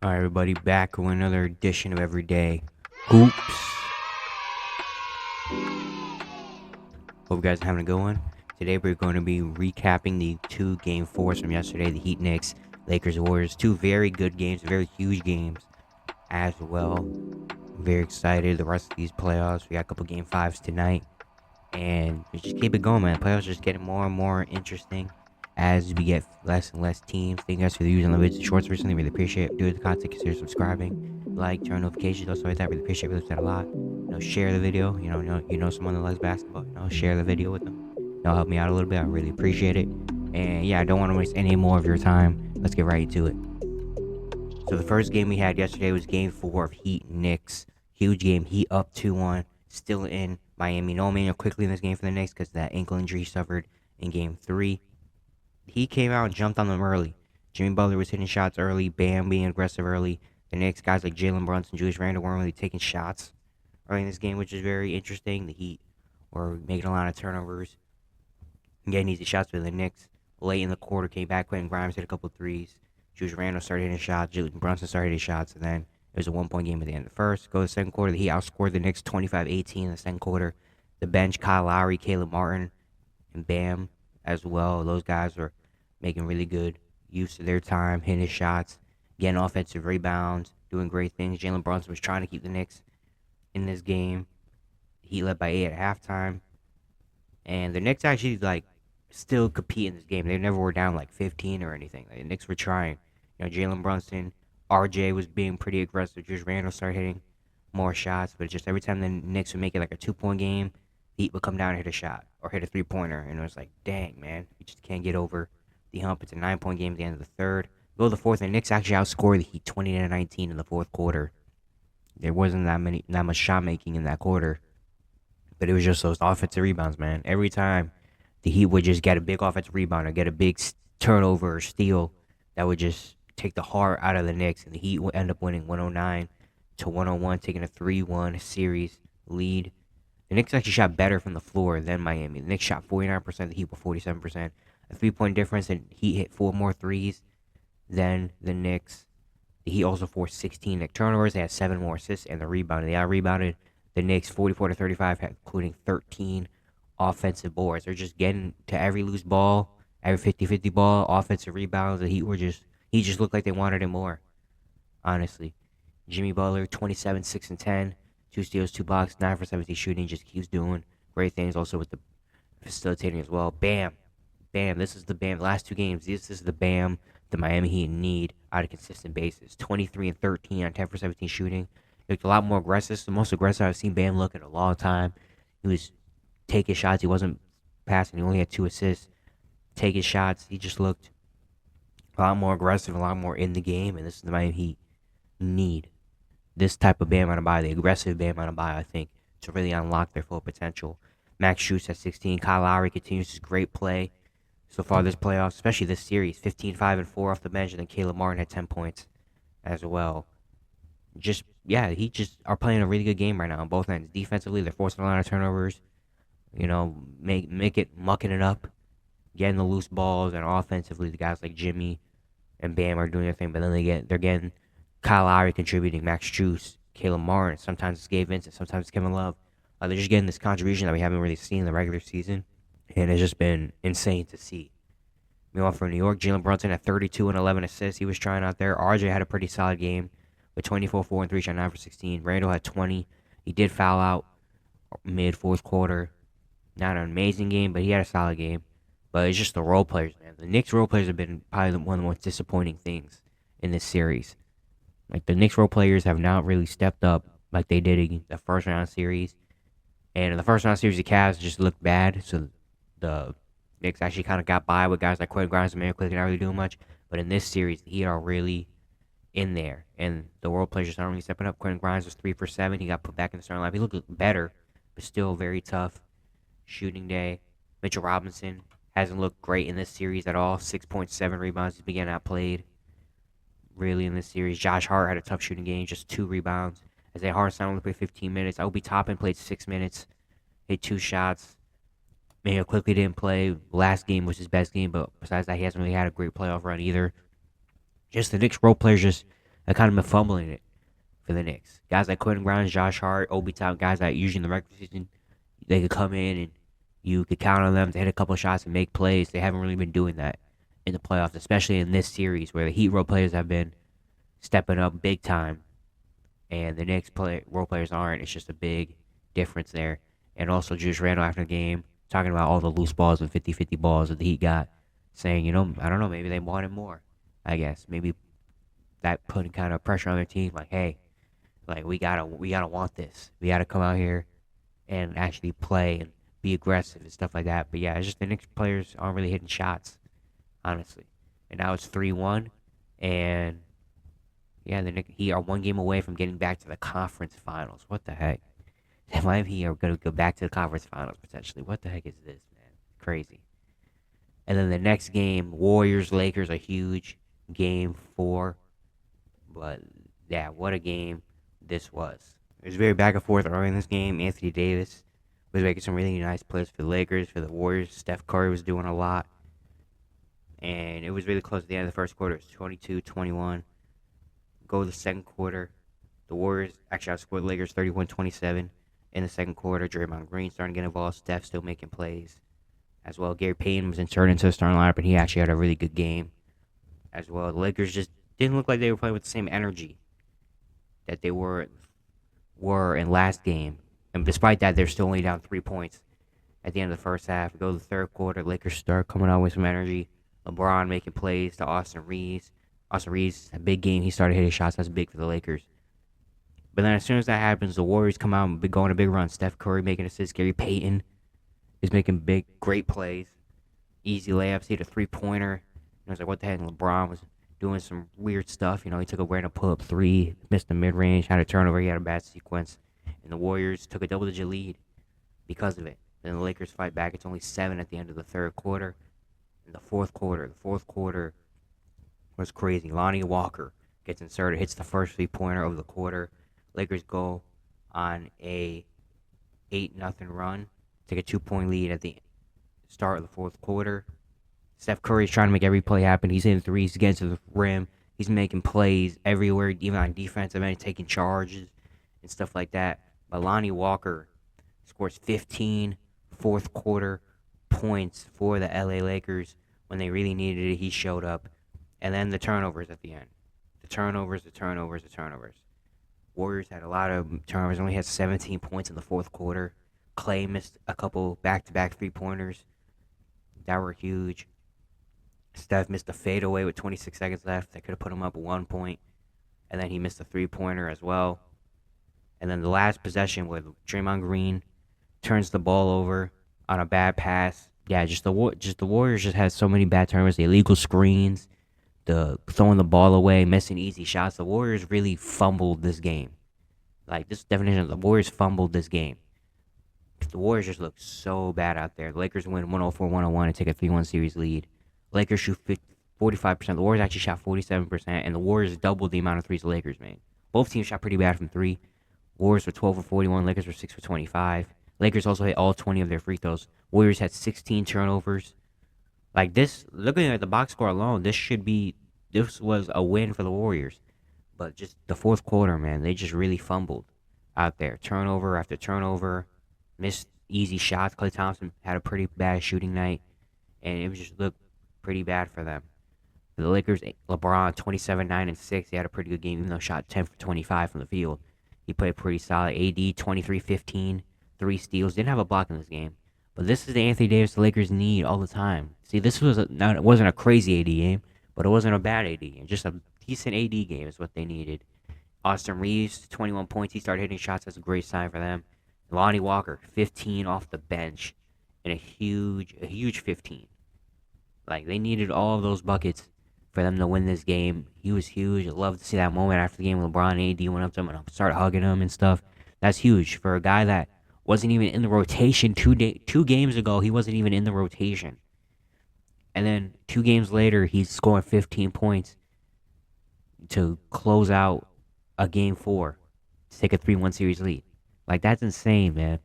Alright, everybody, back with another edition of Everyday Hoops. Hope you guys are having a good one. Today, we're going to be recapping the two game fours from yesterday, the Heat Knicks, Lakers Warriors. Two very good games, very huge games as well. I'm very excited. The rest of these playoffs, we got a couple game fives tonight. And we just keep it going, man. Playoffs just getting more and more interesting as we get less and less teams. Thank you guys for the views on the videos and shorts recently. Really appreciate it. Do the content, consider subscribing, like, turn notifications, also like that. Really appreciate it. Really that a lot. Share the video. Someone that likes basketball. Share the video with them. Help me out a little bit. I really appreciate it. And yeah, I don't want to waste any more of your time. Let's get right into it. So the first game we had yesterday was game 4 of Heat Knicks. Huge game. Heat up 2-1. Still in Miami. No Emmanuel quickly in this game for the Knicks because that ankle injury he suffered in game 3. He came out and jumped on them early. Jimmy Butler was hitting shots early. Bam being aggressive early. The Knicks guys like Jalen Brunson, Julius Randle weren't really taking shots early in this game, which is very interesting. The Heat were making a lot of turnovers and getting easy shots for the Knicks. Late in the quarter, came back. Quentin Grimes hit a couple threes. Julius Randle started hitting shots. Jalen Brunson started hitting shots, and then it was a 1-point game at the end of the first. Go to the second quarter. The Heat outscored the Knicks 25-18 in the second quarter. The bench, Kyle Lowry, Caleb Martin, and Bam as well. Those guys were making really good use of their time, hitting shots, getting offensive rebounds, doing great things. Jalen Brunson was trying to keep the Knicks in this game. He led by 8 at halftime. And the Knicks actually, still compete in this game. They never were down, 15 or anything. The Knicks were trying. Jalen Brunson, RJ was being pretty aggressive. Just Randall started hitting more shots. But just every time the Knicks would make it a 2-point game, the Heat would come down and hit a shot or hit a 3-pointer. And it was like, dang, man, we just can't get over the hump. It's a 9-point game at the end of the third. Go to the fourth, and the Knicks actually outscored the Heat 20-19 in the fourth quarter. There wasn't that much shot making in that quarter, but it was just those offensive rebounds, man. Every time the Heat would just get a big offensive rebound or get a big turnover or steal, that would just take the heart out of the Knicks, and the Heat would end up winning 109-101, taking a 3-1 series lead. The Knicks actually shot better from the floor than Miami. The Knicks shot 49%, the Heat were 47%. A 3-point difference, and Heat hit 4 more threes than the Knicks. The Heat also forced 16 Knicks turnovers. They had 7 more assists and the rebound. They out-rebounded the Knicks 44-35, including 13 offensive boards. They're just getting to every loose ball, every 50-50 ball, offensive rebounds. The He just looked like they wanted it more, honestly. Jimmy Butler, 27, 6 and 10, 2 steals, 2 blocks, 9 for 17 shooting, just keeps doing great things. Also with the facilitating as well. Bam. This is the Bam. The last 2 games, this is the Bam the Miami Heat need on a consistent basis. 23 and 13 on 10 for 17 shooting. He looked a lot more aggressive. It's the most aggressive I've seen Bam look in a long time. He was taking shots. He wasn't passing. He only had 2 assists. Taking shots. He just looked a lot more aggressive, a lot more in the game, and this is the Miami Heat need. This type of Bam Adebayo, the aggressive Bam Adebayo, I think, to really unlock their full potential. Max Strus at 16. Kyle Lowry continues his great play so far this playoffs, especially this series. 15, 5, and 4 off the bench, and then Caleb Martin had 10 points as well. He just are playing a really good game right now on both ends. Defensively, they're forcing a lot of turnovers. Mucking it up, getting the loose balls, and offensively, the guys like Jimmy and Bam are doing their thing. But then they're getting Kyle Lowry contributing, Max Strus, Caleb Martin. Sometimes it's Gabe Vincent, sometimes it's Kevin Love. They're just getting this contribution that we haven't really seen in the regular season, and it's just been insane to see. Meanwhile, for New York, Jalen Brunson had 32 and 11 assists. He was trying out there. RJ had a pretty solid game with 24, 4 and 3, shot 9 for 16. Randall had 20. He did foul out mid fourth quarter. Not an amazing game, but he had a solid game. But it's just the role players, man. The Knicks role players have been probably one of the most disappointing things in this series. The Knicks role players have not really stepped up like they did in the first round series. And in the first round series, the Cavs just looked bad. So the Knicks actually kind of got by with guys like Quentin Grimes and Emmanuel Quickly not really doing much. But in this series, the Heat are really in there. And the role players just aren't really stepping up. Quentin Grimes was 3 for 7. He got put back in the starting lineup. He looked better, but still very tough shooting day. Mitchell Robinson hasn't looked great in this series at all. 6.7 rebounds. He's been getting outplayed really in this series. Josh Hart had a tough shooting game, just 2 rebounds. Isaiah Hartenstein only played 15 minutes. Obi Toppin played 6 minutes, hit 2 shots. Emmanuel Quickly didn't play. Last game was his best game, but besides that, he hasn't really had a great playoff run either. Just the Knicks role players just I kind of been fumbling it for the Knicks. Guys like Quentin Grimes, Josh Hart, Obi Toppin, guys that usually in the regular season they could come in and you could count on them to hit a couple shots and make plays. They haven't really been doing that in the playoffs, especially in this series where the Heat role players have been stepping up big time and the Knicks role players aren't. It's just a big difference there. And also Julius Randle after the game talking about all the loose balls and 50-50 balls that the Heat got, saying, I don't know, maybe they wanted more. I guess maybe that putting kind of pressure on their team, like, hey, like we gotta want this. We gotta come out here and actually play and be aggressive and stuff like that. But yeah, it's just the Knicks players aren't really hitting shots, honestly. And now it's 3-1, and yeah, the Knicks are one game away from getting back to the conference finals. What the heck? The Miami Heat are gonna go back to the conference finals potentially. What the heck is this, man? Crazy. And then the next game, Warriors Lakers, a huge game 4. But yeah, what a game this was. It was very back and forth early in this game. Anthony Davis was making some really nice plays for the Lakers. For the Warriors, Steph Curry was doing a lot. And it was really close at the end of the first quarter. It was 22-21. Go to the second quarter. The Warriors actually outscored the Lakers 31-27 in the second quarter. Draymond Green starting to get involved. Steph still making plays as well. Gary Payton was inserted into the starting lineup, and he actually had a really good game as well. The Lakers just didn't look like they were playing with the same energy that they were in last game. And despite that, they're still only down 3 points at the end of the first half. We go to the third quarter. Lakers start coming out with some energy. LeBron making plays to Austin Reeves. Austin Reeves, a big game. He started hitting shots. That's big for the Lakers. But then as soon as that happens, the Warriors come out and go on a big run. Steph Curry making assists. Gary Payton is making great plays. Easy layups. He had a three-pointer. I was like, what the heck? And LeBron was doing some weird stuff. He took a random pull-up 3, missed the mid-range, had a turnover. He had a bad sequence. And the Warriors took a double-digit lead because of it. Then the Lakers fight back. It's only 7 at the end of the third quarter. In the fourth quarter was crazy. Lonnie Walker gets inserted, hits the first 3-pointer of the quarter. Lakers go on a 8-0 run, take a 2-point lead at the start of the fourth quarter. Steph Curry's trying to make every play happen. He's hitting threes, he's getting to the rim. He's making plays everywhere, even on defensive end, taking charges and stuff like that. But Lonnie Walker scores 15 fourth quarter points for the LA Lakers when they really needed it. He showed up. And then the turnovers at the end. The turnovers. Warriors had a lot of turnovers, only had 17 points in the fourth quarter. Clay missed a couple back-to-back 3-pointers that were huge. Steph missed a fadeaway with 26 seconds left. That could have put him up 1 point. And then he missed a 3-pointer as well. And then the last possession where Draymond Green turns the ball over on a bad pass. Yeah, just the Warriors just had so many bad turnovers. The illegal screens, the throwing the ball away, missing easy shots. The Warriors really fumbled this game. Like, this definition of the Warriors fumbled this game. The Warriors just look so bad out there. The Lakers win 104-101 and take a 3-1 series lead. Lakers shoot 45%. The Warriors actually shot 47%, and the Warriors doubled the amount of threes the Lakers made. Both teams shot pretty bad from 3. Warriors were 12 for 41. Lakers were 6 for 25. Lakers also hit all 20 of their free throws. Warriors had 16 turnovers. Like this, looking at the box score alone, this was a win for the Warriors. But just the fourth quarter, man, they just really fumbled out there. Turnover after turnover, missed easy shots. Klay Thompson had a pretty bad shooting night, and it just looked pretty bad for them. For the Lakers, LeBron, 27, 9, and 6. He had a pretty good game, even though shot 10 for 25 from the field. He played pretty solid. AD, 23, 15, 3 steals. Didn't have a block in this game. But this is the Anthony Davis the Lakers need all the time. See, this was it wasn't a crazy AD game, but it wasn't a bad AD game. Just a decent AD game is what they needed. Austin Reeves, 21 points. He started hitting shots. That's a great sign for them. Lonnie Walker, 15 off the bench, and a huge 15. Like, they needed all of those buckets for them to win this game. He was huge. I love to see that moment after the game when LeBron and AD went up to him and started hugging him and stuff. That's huge for a guy that wasn't even in the rotation 2 games ago. He wasn't even in the rotation. And then 2 games later, he's scoring 15 points to close out a game 4 to take a 3-1 series lead. Like, that's insane, man.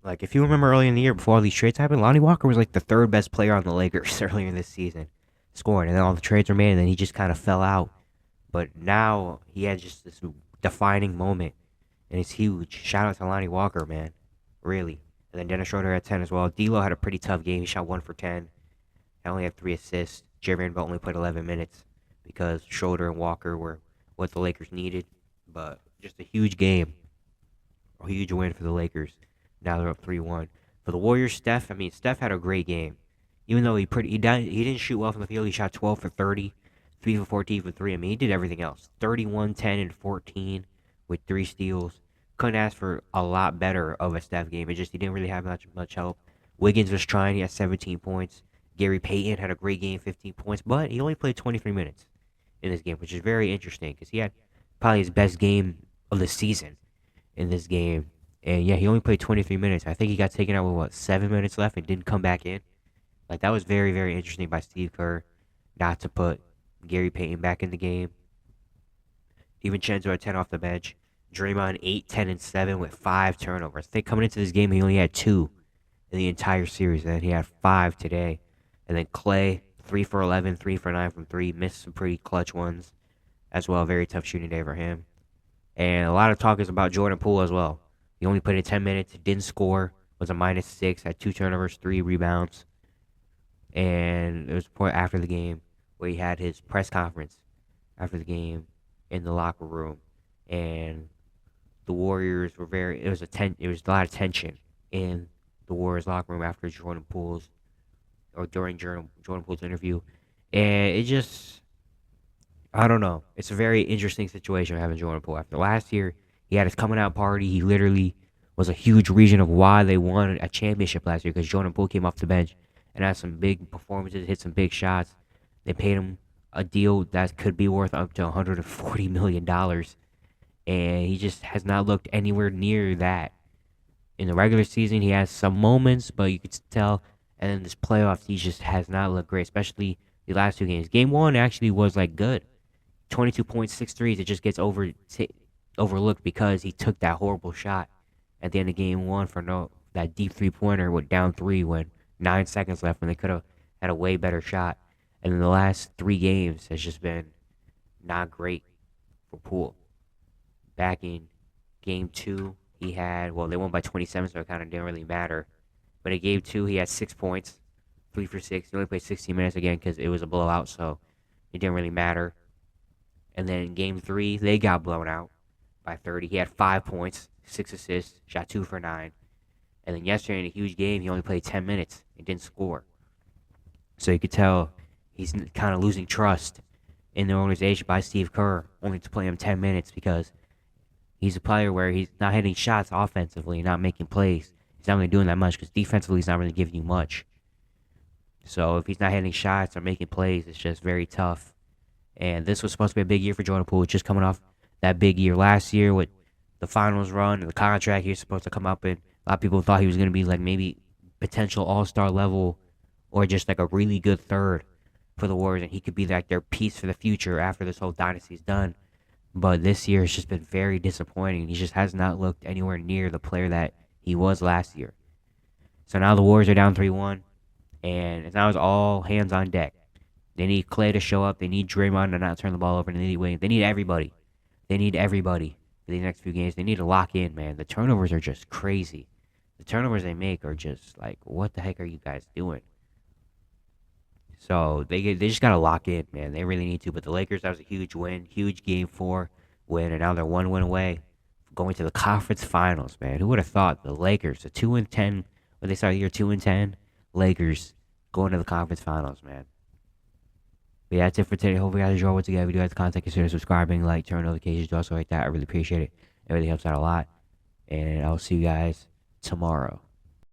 Like, if you remember early in the year before all these trades happened, Lonnie Walker was like the 3rd best player on the Lakers earlier in this season, scoring. And then all the trades were made, and then he just kind of fell out But now he had just this defining moment, and it's huge. Shout out to Lonnie Walker, man. Really. And then Dennis Schroeder had 10 as well. D'Lo had a pretty tough game. He shot 1 for 10. I only had 3 assists. Jeremy Bell only played 11 minutes because Schroeder and Walker were what the Lakers needed. But just a huge game. A huge win for the Lakers. Now they're up 3-1. For the Warriors, Steph had a great game. Even though he didn't shoot well from the field, he shot 12 for 30, 3 for 14 for 3. I mean, he did everything else. 31, 10, and 14 with 3 steals. Couldn't ask for a lot better of a Steph game. It just he didn't really have much help. Wiggins was trying. He had 17 points. Gary Payton had a great game, 15 points, but he only played 23 minutes in this game, which is very interesting because he had probably his best game of the season in this game. And yeah, he only played 23 minutes. I think he got taken out with 7 minutes left and didn't come back in. Like that was very, very interesting by Steve Kerr not to put Gary Payton back in the game. DiVincenzo had 10 off the bench. Draymond 8, 10, and 7 with 5 turnovers. I think coming into this game he only had 2 in the entire series, and then he had 5 today. And then Clay 3 for 11, 3 for 9 from 3, missed some pretty clutch ones as well. Very tough shooting day for him. And a lot of talk is about Jordan Poole as well. He only played in 10 minutes, didn't score, was a -6, had 2 turnovers, 3 rebounds. And it was a point after the game where he had his press conference after the game in the locker room. And the Warriors were it was a lot of tension in the Warriors locker room after during Jordan Poole's interview. And it just, I don't know. It's a very interesting situation having Jordan Poole. After last year, he had his coming out party. He literally was a huge reason of why they won a championship last year because Jordan Poole came off the bench and had some big performances, hit some big shots. They paid him a deal that could be worth up to $140 million. And he just has not looked anywhere near that. In the regular season, he has some moments, but you could tell. And in this playoffs, he just has not looked great, especially the last 2 games. Game 1 actually was like good. 22 points, 6 threes. It just gets overlooked because he took that horrible shot at the end of game 1 for that deep 3-pointer with down 3 when 9 seconds left when they could have had a way better shot. And in the last 3 games has just been not great for Poole. Back in game 2, they won by 27, so it kind of didn't really matter. But in game 2, he had 6 points, 3 for 6. He only played 16 minutes again because it was a blowout, so it didn't really matter. And then in game 3, they got blown out by 30. He had 5 points, 6 assists, shot 2 for 9. And then yesterday in a huge game, he only played 10 minutes and didn't score. So you could tell he's kind of losing trust in the organization by Steve Kerr, only to play him 10 minutes because he's a player where he's not hitting shots offensively, not making plays. He's not really doing that much because defensively he's not really giving you much. So if he's not hitting shots or making plays, it's just very tough. And this was supposed to be a big year for Jordan Poole, just coming off that big year last year with the finals run and the contract he was supposed to come up in. A lot of people thought he was going to be like maybe potential all-star level or just like a really good third for the Warriors, and he could be like their piece for the future after this whole dynasty's done. But this year has just been very disappointing. He just has not looked anywhere near the player that he was last year. So now the Warriors are down 3-1, and now it's all hands on deck. They need Clay to show up. They need Draymond to not turn the ball over. And they need Wiggins. They need everybody. They need everybody for the next few games. They need to lock in, man. The turnovers are just crazy. The turnovers they make are just like, what the heck are you guys doing? So they just got to lock in, man. They really need to. But the Lakers, that was a huge win. Huge Game 4 win. And now they're 1 win away from going to the conference finals, man. Who would have thought the Lakers, the 2-10, when they started the year 2-10, Lakers going to the conference finals, man. But yeah, that's it for today. Hope you guys enjoy what together. If you do have the content, consider subscribing, like, turn notifications, do also like that. I really appreciate it. It really helps out a lot. And I'll see you guys tomorrow.